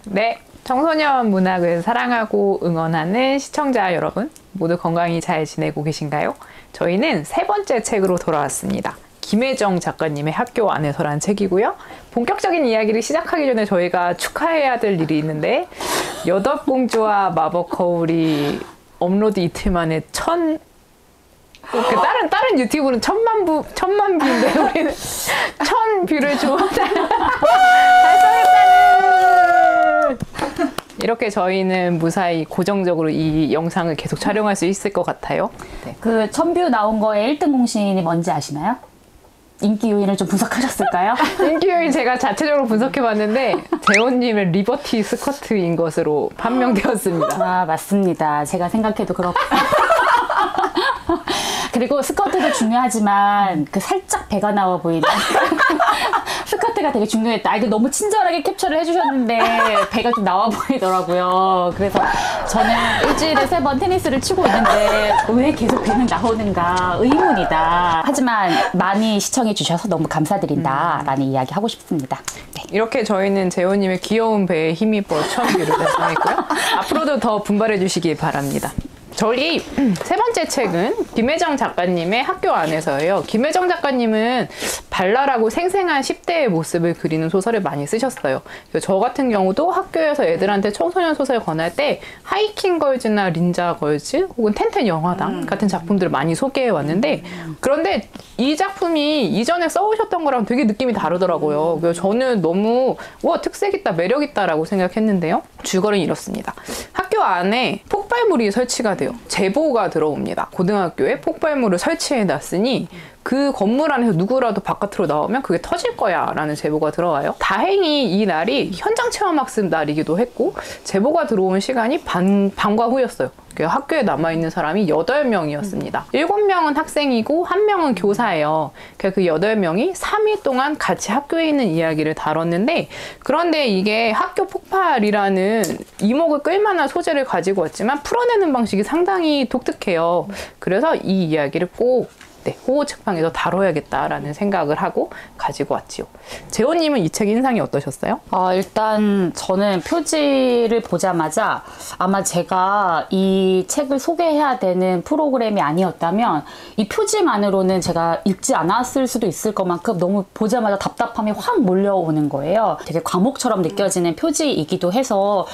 네, 청소년 문학을 사랑하고 응원하는 시청자 여러분, 모두 건강히 잘 지내고 계신가요? 저희는 세 번째 책으로 돌아왔습니다. 김혜정 작가님의 학교 안에서라는 책이고요. 본격적인 이야기를 시작하기 전에 저희가 축하해야 될 일이 있는데, 여덟공주와 마법 거울이 업로드 이틀 만에 다른 유튜브는 천만 뷰인데 우리는 1000뷰를 달성했다는! 이렇게 저희는 무사히 고정적으로 이 영상을 계속 촬영할 수 있을 것 같아요. 네. 그 1000뷰 나온 거에 1등 공신이 뭔지 아시나요? 인기 요인을 좀 분석하셨을까요? 인기 요인 제가 자체적으로 분석해봤는데 재원님의 리버티 스커트인 것으로 판명되었습니다. 아, 맞습니다. 제가 생각해도 그렇고. 그리고 스커트도 중요하지만 그 살짝 배가 나와 보이는 스커트가 되게 중요했다. 이거 너무 친절하게 캡처를 해주셨는데 배가 좀 나와 보이더라고요. 그래서 저는 일주일에 3번 테니스를 치고 있는데 왜 계속 배는 나오는가 의문이다. 하지만 많이 시청해 주셔서 너무 감사드린다 라는 이야기 하고 싶습니다. 네. 이렇게 저희는 재원님의 귀여운 배에 힘입어 1000뷰를 달성했고요. 앞으로도 더 분발해 주시기 바랍니다. 저희 세 번째 책은 김혜정 작가님의 학교 안에서예요. 김혜정 작가님은 발랄하고 생생한 10대의 모습을 그리는 소설을 많이 쓰셨어요. 저 같은 경우도 학교에서 애들한테 청소년 소설 권할 때 하이킹 걸즈나 린자 걸즈 혹은 텐텐 영화당 같은 작품들을 많이 소개해 왔는데, 그런데 이 작품이 이전에 써오셨던 거랑 되게 느낌이 다르더라고요. 그래서 저는 너무 특색 있다, 매력 있다라고 생각했는데요. 줄거리는 이렇습니다. 학교 안에 폭발물이 설치가 돼요. 제보가 들어옵니다. 고등학교에 폭발물을 설치해 놨으니 그 건물 안에서 누구라도 바깥으로 나오면 그게 터질 거야 라는 제보가 들어와요. 다행히 이 날이 현장 체험학습 날이기도 했고 제보가 들어온 시간이 밤과 후였어요. 학교에 남아있는 사람이 8명이었습니다. 7명은 학생이고 1명은 교사예요. 그 8명이 3일 동안 같이 학교에 있는 이야기를 다뤘는데, 그런데 이게 학교 폭발이라는 이목을 끌만한 소재를 가지고 왔지만 풀어내는 방식이 상당히 독특해요. 그래서 이 이야기를 꼭 호호 책방에서 다뤄야겠다라는 생각을 하고 가지고 왔지요. 재원님은 이 책 인상이 어떠셨어요? 일단 저는 표지를 보자마자 아마 제가 이 책을 소개해야 되는 프로그램이 아니었다면 이 표지만으로는 제가 읽지 않았을 수도 있을 것만큼 너무 보자마자 답답함이 확 몰려오는 거예요. 되게 과목처럼 느껴지는 표지이기도 해서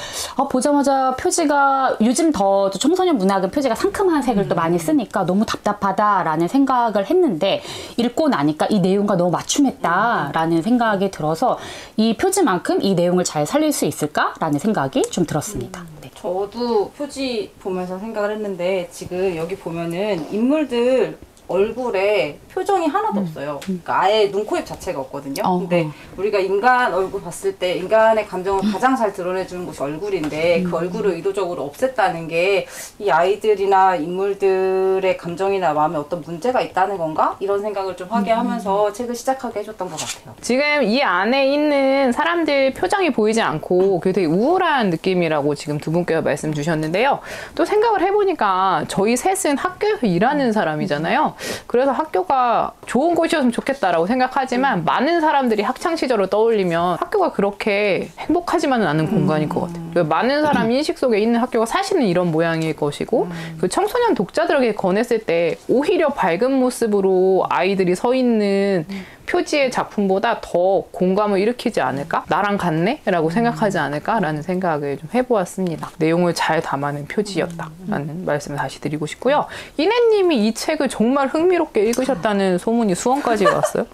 보자마자 표지가 요즘 더 청소년 문학은 표지가 상큼한 색을 또 많이 쓰니까 너무 답답하다라는 생각을 했는데, 읽고 나니까 이 내용과 너무 맞춤했다라는 생각이 들어서 이 표지만큼 이 내용을 잘 살릴 수 있을까라는 생각이 좀 들었습니다. 네. 저도 표지 보면서 생각을 했는데, 지금 여기 보면은 인물들 얼굴에 표정이 하나도 없어요. 그러니까 아예 눈, 코, 입 자체가 없거든요. 근데 우리가 인간 얼굴 봤을 때 인간의 감정을 가장 잘 드러내주는 곳이 얼굴인데 그 얼굴을 의도적으로 없앴다는 게 이 아이들이나 인물들의 감정이나 마음에 어떤 문제가 있다는 건가? 이런 생각을 좀 하게 하면서 책을 시작하게 해줬던 것 같아요. 지금 이 안에 있는 사람들 표정이 보이지 않고 그게 되게 우울한 느낌이라고 지금 두 분께서 말씀 주셨는데요. 또 생각을 해보니까 저희 셋은 학교에서 일하는 사람이잖아요. 그래서 학교가 좋은 곳이었으면 좋겠다라고 생각하지만 많은 사람들이 학창시절을 떠올리면 학교가 그렇게 행복하지만은 않은 공간일 것 같아요. 많은 사람 인식 속에 있는 학교가 사실은 이런 모양일 것이고, 그 청소년 독자들에게 권했을 때 오히려 밝은 모습으로 아이들이 서 있는 표지의 작품보다 더 공감을 일으키지 않을까? 나랑 같네? 라고 생각하지 않을까? 라는 생각을 좀 해보았습니다. 내용을 잘 담아낸 표지였다라는 말씀을 다시 드리고 싶고요. 이내님이 이 책을 정말 흥미롭게 읽으셨다는 소문이 수원까지 왔어요.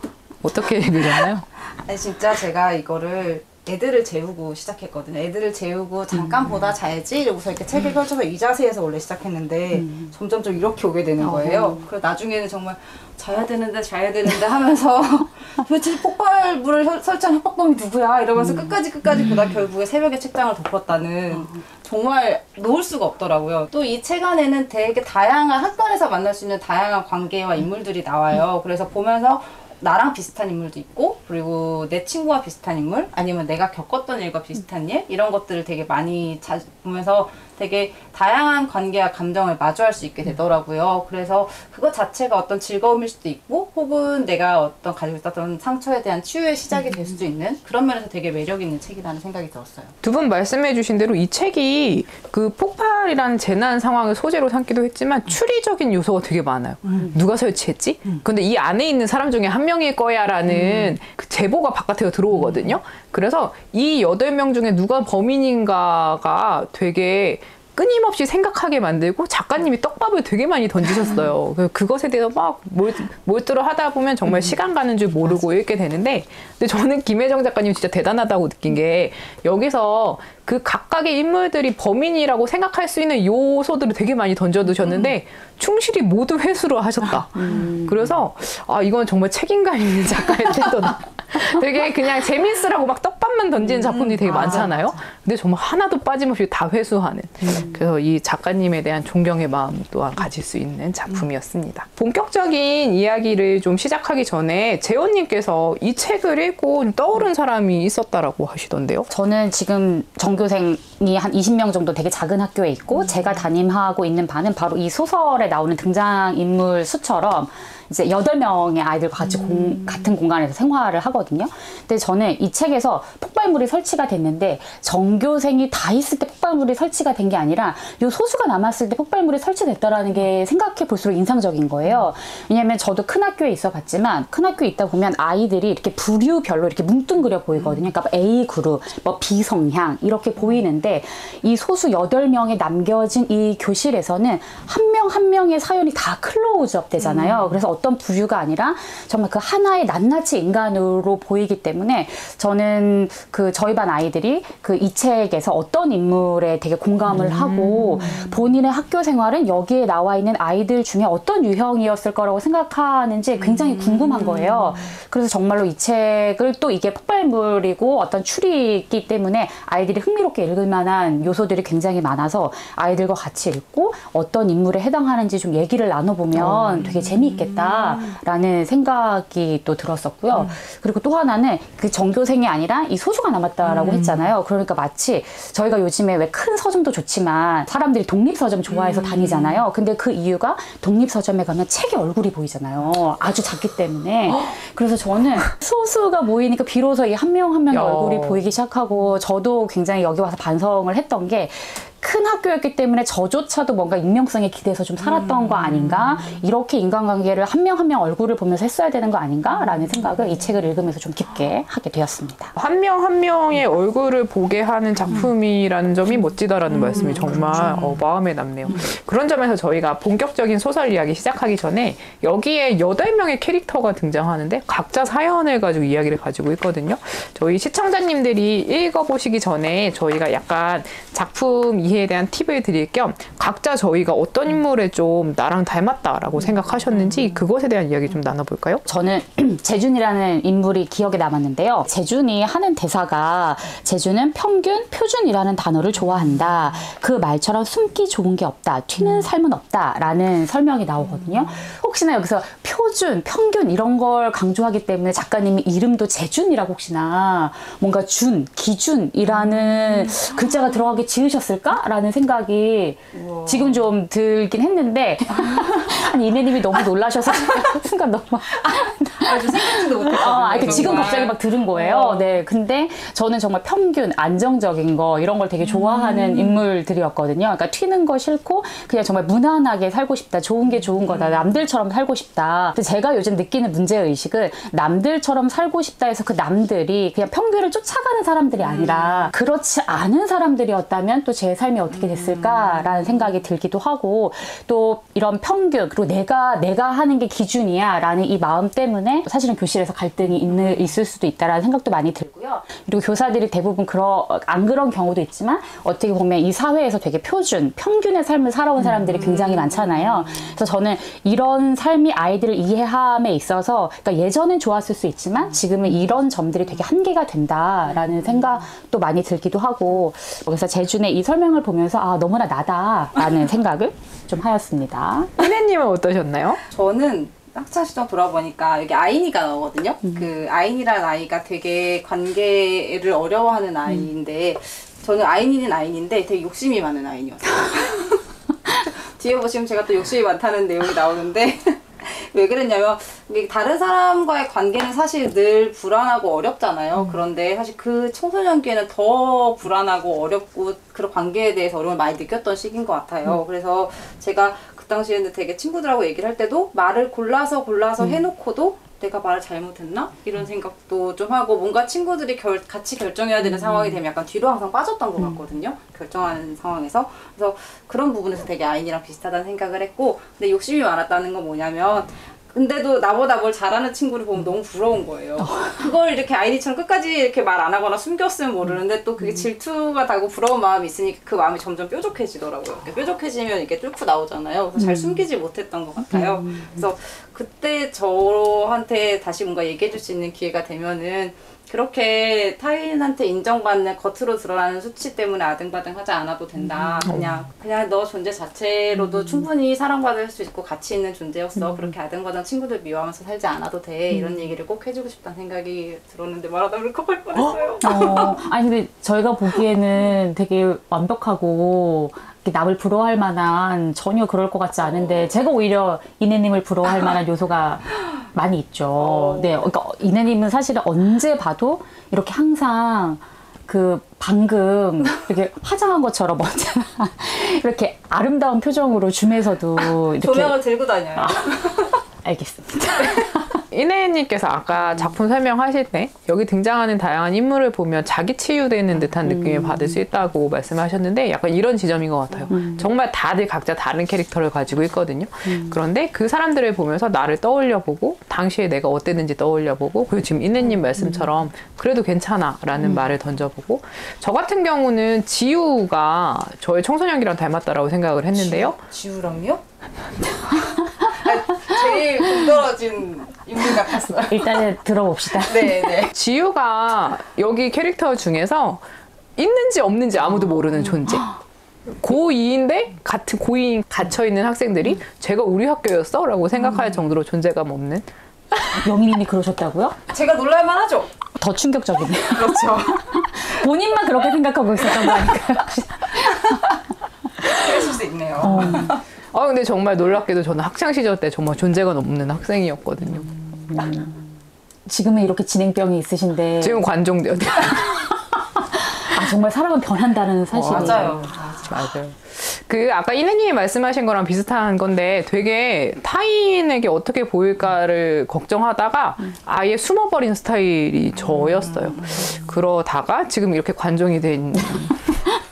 어떻게 읽으셨나요? 아니, 진짜 제가 이거를 애들을 재우고 시작했거든요. 애들을 재우고 잠깐 보다 자야지 이러고서 이렇게 책을 펼쳐서 이 자세에서 원래 시작했는데 점점 좀 이렇게 오게 되는 거예요. 그래서 나중에는 정말 자야 되는데 하면서 도대체 폭발물을 설치한 협박범이 누구야 이러면서 끝까지 보다 결국에 새벽에 책장을 덮었다는, 정말 놓을 수가 없더라고요. 또 이 책 안에는 되게 다양한 학교에서 만날 수 있는 다양한 관계와 인물들이 나와요. 그래서 보면서 나랑 비슷한 인물도 있고 그리고 내 친구와 비슷한 인물 아니면 내가 겪었던 일과 비슷한 일 이런 것들을 되게 많이 보면서 되게 다양한 관계와 감정을 마주할 수 있게 되더라고요. 그래서 그것 자체가 어떤 즐거움일 수도 있고 혹은 내가 어떤 가지고 있었던 상처에 대한 치유의 시작이 될 수도 있는 그런 면에서 되게 매력 있는 책이라는 생각이 들었어요. 두 분 말씀해 주신 대로 이 책이 그 폭발이라는 재난 상황을 소재로 삼기도 했지만 추리적인 요소가 되게 많아요. 누가 설치했지? 근데 이 안에 있는 사람 중에 한 명일 거야라는 그 제보가 바깥에 들어오거든요. 그래서 이 8명 중에 누가 범인인가가 되게 끊임없이 생각하게 만들고 작가님이 떡밥을 되게 많이 던지셨어요. 그것에 대해서 막 몰두를 하다 보면 정말 시간 가는 줄 모르고 읽게 되는데 근데 저는 김혜정 작가님 진짜 대단하다고 느낀 게 여기서 그 각각의 인물들이 범인이라고 생각할 수 있는 요소들을 되게 많이 던져두셨는데 충실히 모두 회수를 하셨다. 그래서 아 이건 정말 책임감 있는 작가의 태도다. 되게 그냥 재밌으라고 막 떡밥만 던지는 작품들이 되게 많잖아요. 맞아. 근데 정말 하나도 빠짐없이 다 회수하는. 그래서 이 작가님에 대한 존경의 마음 또한 가질 수 있는 작품이었습니다. 본격적인 이야기를 좀 시작하기 전에 재원님께서 이 책을 읽고 좀 떠오른 사람이 있었다라고 하시던데요. 저는 지금 전교생이 한 20명 정도 되게 작은 학교에 있고 제가 담임하고 있는 반은 바로 이 소설에 나오는 등장인물 수처럼 이제 8명의 아이들과 같이 같은 공간에서 생활을 하거든요. 근데 저는 이 책에서 폭발물이 설치가 됐는데 전교생이 다 있을 때 폭발물이 설치가 된 게 아니라 요 소수가 남았을 때 폭발물이 설치됐다라는 게 생각해 볼수록 인상적인 거예요. 왜냐면 저도 큰 학교에 있어 봤지만 큰 학교에 있다 보면 아이들이 이렇게 부류별로 이렇게 뭉뚱그려 보이거든요. 그러니까 A 그룹, 뭐 B 성향 이렇게 보이는데 이 소수 8명에 남겨진 이 교실에서는 한 명 한 명의 사연이 다 클로즈업 되잖아요. 그래서 어떤 부류가 아니라 정말 그 하나의 낱낱이 인간으로 보이기 때문에 저는 그 저희 반 아이들이 그 이 책에서 어떤 인물에 되게 공감을 하고 본인의 학교 생활은 여기에 나와 있는 아이들 중에 어떤 유형이었을 거라고 생각하는지 굉장히 궁금한 거예요. 그래서 정말로 이 책을 또 이게 폭발물이고 어떤 추리이기 때문에 아이들이 흥미롭게 읽을 만한 요소들이 굉장히 많아서 아이들과 같이 읽고 어떤 인물에 해당하는지 좀 얘기를 나눠보면 되게 재미있겠다라는 생각이 또 들었었고요. 그리고 또 하나는 그 전교생이 아니라 이 소수가 남았다라고 했잖아요. 그러니까 마치 저희가 요즘에 왜 큰 서점도 좋지만 사람들이 독립서점 좋아해서 다니잖아요. 근데 그 이유가 독립서점에 가면 책의 얼굴이 보이잖아요. 아주 작기 때문에. 그래서 저는 소수가 모이니까 비로소 이 한 명 한 명의 얼굴이 보이기 시작하고 저도 굉장히 여기 와서 반성을 했던 게 큰 학교였기 때문에 저조차도 뭔가 익명성에 기대서 좀 살았던 거 아닌가? 이렇게 인간관계를 한 명 한 명 얼굴을 보면서 했어야 되는 거 아닌가? 라는 생각을 이 책을 읽으면서 좀 깊게 하게 되었습니다. 한 명 한 명의 얼굴을 보게 하는 작품이라는 점이 멋지다라는 말씀이 정말 마음에 남네요. 그런 점에서 저희가 본격적인 소설 이야기 시작하기 전에 여기에 8명의 캐릭터가 등장하는데 각자 사연을 가지고 이야기를 가지고 있거든요. 저희 시청자님들이 읽어보시기 전에 저희가 약간 작품 이해에 대한 팁을 드릴 겸 각자 저희가 어떤 인물에 좀 나랑 닮았다라고 생각하셨는지 그것에 대한 이야기 좀 나눠볼까요? 저는 재준이라는 인물이 기억에 남았는데요. 재준이 하는 대사가 재준은 평균, 표준이라는 단어를 좋아한다. 그 말처럼 숨기 좋은 게 없다. 튀는 삶은 없다. 라는 설명이 나오거든요. 혹시나 여기서 표준, 평균 이런 걸 강조하기 때문에 작가님이 이름도 재준이라고 혹시나 뭔가 준, 기준이라는 글자가 들어가게 지으셨을까? 라는 생각이 지금 좀 들긴 했는데 아니 이내님이 너무 놀라셔서 순간 너무 생각지도 못했어요. 지금 갑자기 막 들은 거예요. 네, 근데 저는 정말 평균, 안정적인 거 이런 걸 되게 좋아하는 인물들이었거든요. 그러니까 튀는 거 싫고 그냥 정말 무난하게 살고 싶다. 좋은 게 좋은 거다. 남들처럼 살고 싶다. 근데 제가 요즘 느끼는 문제의식은 남들처럼 살고 싶다 해서 그 남들이 그냥 평균을 쫓아가는 사람들이 아니라 그렇지 않은 사람들이었다면 또 제 삶이 어떻게 됐을까라는 생각이 들기도 하고 또 이런 평균 그리고 내가 하는 게 기준이야 라는 이 마음 때문에 사실은 교실에서 갈등이 있을 수도 있다라는 생각도 많이 들고요. 그리고 교사들이 대부분 안 그런 경우도 있지만 어떻게 보면 이 사회에서 되게 표준, 평균의 삶을 살아온 사람들이 굉장히 많잖아요. 그래서 저는 이런 삶이 아이들을 이해함에 있어서 그러니까 예전엔 좋았을 수 있지만 지금은 이런 점들이 되게 한계가 된다라는 생각도 많이 들기도 하고 그래서 재준의 이 설명을 보면서 아 너무나 나다라는 생각을 좀 하였습니다. 은혜님은 어떠셨나요? 저는 학창시절 돌아보니까 여기 아인이가 나오거든요. 그 아인이라는 아이가 되게 관계를 어려워하는 아이인데 저는 아인이는 아인인데 되게 욕심이 많은 아이였어요. 뒤에 보시면 제가 또 욕심이 많다는 내용이 나오는데 왜 그랬냐면 다른 사람과의 관계는 사실 늘 불안하고 어렵잖아요. 그런데 사실 그 청소년기에는 더 불안하고 어렵고 그런 관계에 대해서 어려움을 많이 느꼈던 시기인 것 같아요. 그래서 제가 그 당시에는 되게 친구들하고 얘기를 할 때도 말을 골라서 해놓고도 내가 말을 잘못했나? 이런 생각도 좀 하고 뭔가 친구들이 같이 결정해야 되는 상황이 되면 약간 뒤로 항상 빠졌던 것 같거든요. 결정하는 상황에서. 그래서 그런 부분에서 되게 아인이랑 비슷하다는 생각을 했고 근데 욕심이 많았다는 건 뭐냐면 근데도 나보다 뭘 잘하는 친구를 보면 너무 부러운 거예요. 그걸 이렇게 아이디처럼 끝까지 이렇게 말 안 하거나 숨겼으면 모르는데 또 그게 질투가 나고 부러운 마음이 있으니까 그 마음이 점점 뾰족해지더라고요. 이렇게 뾰족해지면 이렇게 뚫고 나오잖아요. 그래서 잘 숨기지 못했던 것 같아요. 그래서 그때 저한테 다시 뭔가 얘기해 줄 수 있는 기회가 되면은 그렇게 타인한테 인정받는 겉으로 드러나는 수치 때문에 아등바등 하지 않아도 된다. 그냥 너 존재 자체로도 충분히 사랑받을 수 있고 가치 있는 존재였어. 그렇게 아등바등 친구들 미워하면서 살지 않아도 돼. 이런 얘기를 꼭 해주고 싶다는 생각이 들었는데 말하다 울컥할 뻔했어요. 아니 근데 저희가 보기에는 되게 완벽하고 남을 부러워할 만한 전혀 그럴 것 같지 않은데 제가 오히려 이내님을 부러워할 만한 요소가 많이 있죠. 네, 그러니까 이내님은 사실은 언제 봐도 이렇게 항상 그 방금 이렇게 화장한 것처럼 언제나 이렇게 아름다운 표정으로 줌에서도 이렇게 조명을 들고 다녀요. 알겠습니다. 이내님께서 아까 작품 설명하실 때 여기 등장하는 다양한 인물을 보면 자기 치유되는 듯한 느낌을 받을 수 있다고 말씀하셨는데 약간 이런 지점인 것 같아요. 정말 다들 각자 다른 캐릭터를 가지고 있거든요. 그런데 그 사람들을 보면서 나를 떠올려보고 당시에 내가 어땠는지 떠올려보고 그리고 지금 이내님 말씀처럼 그래도 괜찮아 라는 말을 던져보고 저 같은 경우는 지우가 저의 청소년기랑 닮았다라고 생각을 했는데요. 지우랑요? 제일 동떨어진 인물 같았어요. 일단은 들어봅시다. 네네. 지우가 여기 캐릭터 중에서 있는지 없는지 아무도 모르는 존재. 고2인데 같은 고2인 갇혀있는 학생들이 제가 우리 학교였어? 라고 생각할 정도로 존재감 없는. 영희님이 그러셨다고요? 제가 놀랄만 하죠? 더 충격적이네요. 그렇죠. 본인만 그렇게 생각하고 있었던 거 아닐까요? 그랬을 수 있네요. 근데 정말 놀랍게도 저는 학창시절 때 정말 존재감 없는 학생이었거든요. 지금은 이렇게 진행병이 있으신데 지금 관종돼요. 정말 사람은 변한다는 사실이 맞아요. 맞아요. 아까 이내님이 말씀하신 거랑 비슷한 건데 되게 타인에게 어떻게 보일까를 걱정하다가 아예 숨어버린 스타일이 저였어요. 그러다가 지금 이렇게 관종이 된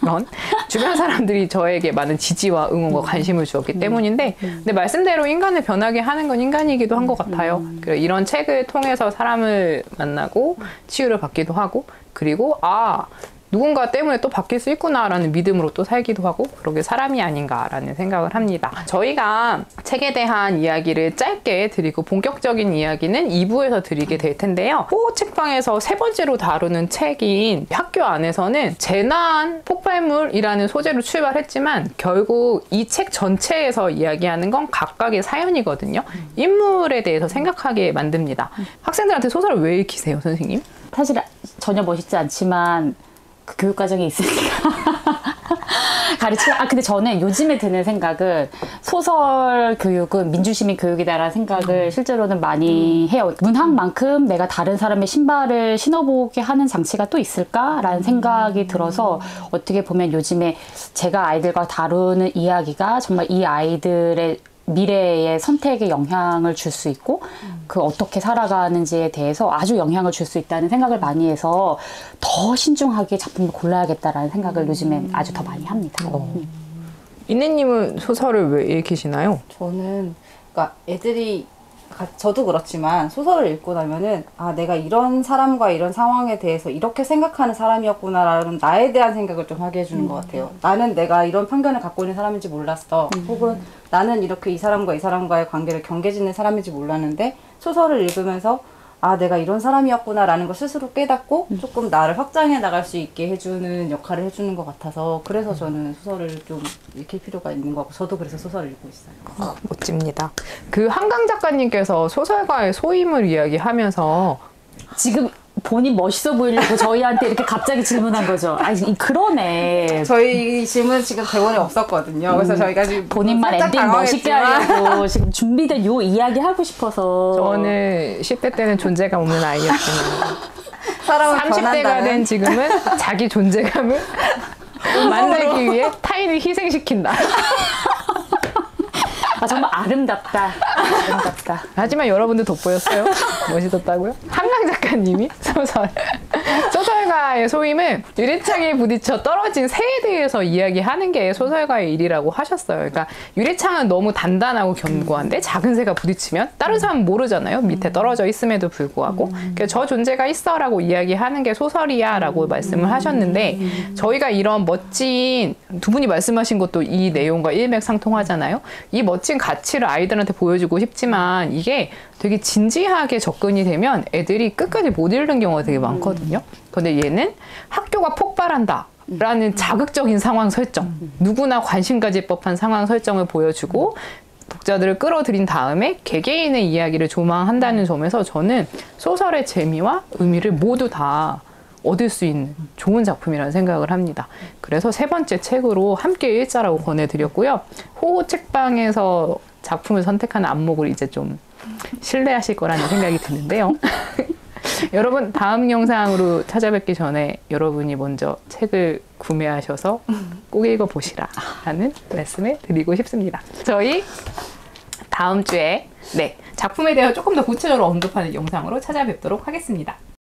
건 주변 사람들이 저에게 많은 지지와 응원과 관심을 주었기 때문인데 근데 말씀대로 인간을 변하게 하는 건 인간이기도 한 것 같아요. 이런 책을 통해서 사람을 만나고 치유를 받기도 하고 그리고 누군가 때문에 또 바뀔 수 있구나라는 믿음으로 또 살기도 하고 그러게 사람이 아닌가라는 생각을 합니다. 저희가 책에 대한 이야기를 짧게 드리고 본격적인 이야기는 2부에서 드리게 될 텐데요. 책방에서 세 번째로 다루는 책인 학교 안에서는 재난 폭발물이라는 소재로 출발했지만 결국 이 책 전체에서 이야기하는 건 각각의 사연이거든요. 인물에 대해서 생각하게 만듭니다. 학생들한테 소설을 왜 읽히세요, 선생님? 사실 전혀 멋있지 않지만 그 교육 과정이 있으니까 근데 저는 요즘에 드는 생각은 소설 교육은 민주시민 교육이다라는 생각을 실제로는 많이 해요. 문학만큼 내가 다른 사람의 신발을 신어보게 하는 장치가 또 있을까라는 생각이 들어서 어떻게 보면 요즘에 제가 아이들과 다루는 이야기가 정말 이 아이들의 미래의 선택에 영향을 줄 수 있고 그 어떻게 살아가는지에 대해서 아주 영향을 줄 수 있다는 생각을 많이 해서 더 신중하게 작품을 골라야겠다라는 생각을 요즘엔 아주 더 많이 합니다. 이내님은 소설을 왜 읽히시나요? 저는 그러니까 애들이 저도 그렇지만 소설을 읽고 나면은 내가 이런 사람과 이런 상황에 대해서 이렇게 생각하는 사람이었구나라는 나에 대한 생각을 좀 하게 해주는 것 같아요. 나는 내가 이런 편견을 갖고 있는 사람인지 몰랐어. 혹은 나는 이렇게 이 사람과 이 사람과의 관계를 경계짓는 사람인지 몰랐는데 소설을 읽으면서 아, 내가 이런 사람이었구나라는 걸 스스로 깨닫고 조금 나를 확장해 나갈 수 있게 해주는 역할을 해주는 것 같아서 그래서 저는 소설을 좀 읽힐 필요가 있는 것 같고 저도 그래서 소설을 읽고 있어요. 멋집니다. 그 한강 작가님께서 소설가의 소임을 이야기하면서 지금 본인 멋있어 보이려고 저희한테 이렇게 갑자기 질문한 거죠. 아, 그러네. 저희 질문 지금 대본에 없었거든요. 그래서 저희가 지금 본인만 살짝 엔딩 멋있게 당황했지만 하려고 지금 준비된 요 이야기 하고 싶어서. 저는 10대 때는 존재감 없는 아이였지만 사람을 30대가 변한다는 된 지금은 자기 존재감을 만들기 위해 타인을 희생시킨다. 아, 정말 아름답다. 아름답다. 하지만 여러분도 돋보였어요? 멋있었다고요? 한강 작가님이 소설가의 소임은 유리창에 부딪혀 떨어진 새에 대해서 이야기하는 게 소설가의 일이라고 하셨어요. 그러니까 유리창은 너무 단단하고 견고한데 작은 새가 부딪히면 다른 사람은 모르잖아요. 밑에 떨어져 있음에도 불구하고 그래서 저 존재가 있어라고 이야기하는 게 소설이야 라고 말씀을 하셨는데 저희가 이런 멋진 두 분이 말씀하신 것도 이 내용과 일맥상통하잖아요. 이 멋진 가치를 아이들한테 보여주고 싶지만 이게 되게 진지하게 접근이 되면 애들이 끝까지 못 읽는 경우가 되게 많거든요. 근데 얘는 학교가 폭발한다. 라는 자극적인 상황 설정, 누구나 관심 가질 법한 상황 설정을 보여주고 독자들을 끌어들인 다음에 개개인의 이야기를 조망한다는 점에서 저는 소설의 재미와 의미를 모두 다 얻을 수 있는 좋은 작품이라는 생각을 합니다. 그래서 세 번째 책으로 함께 읽자라고 권해드렸고요. 호호 책방에서 작품을 선택하는 안목을 이제 좀 신뢰하실 거라는 생각이 드는데요. 여러분 다음 영상으로 찾아뵙기 전에 여러분이 먼저 책을 구매하셔서 꼭 읽어보시라 라는 말씀을 드리고 싶습니다. 저희 다음 주에 작품에 대해 조금 더 구체적으로 언급하는 영상으로 찾아뵙도록 하겠습니다.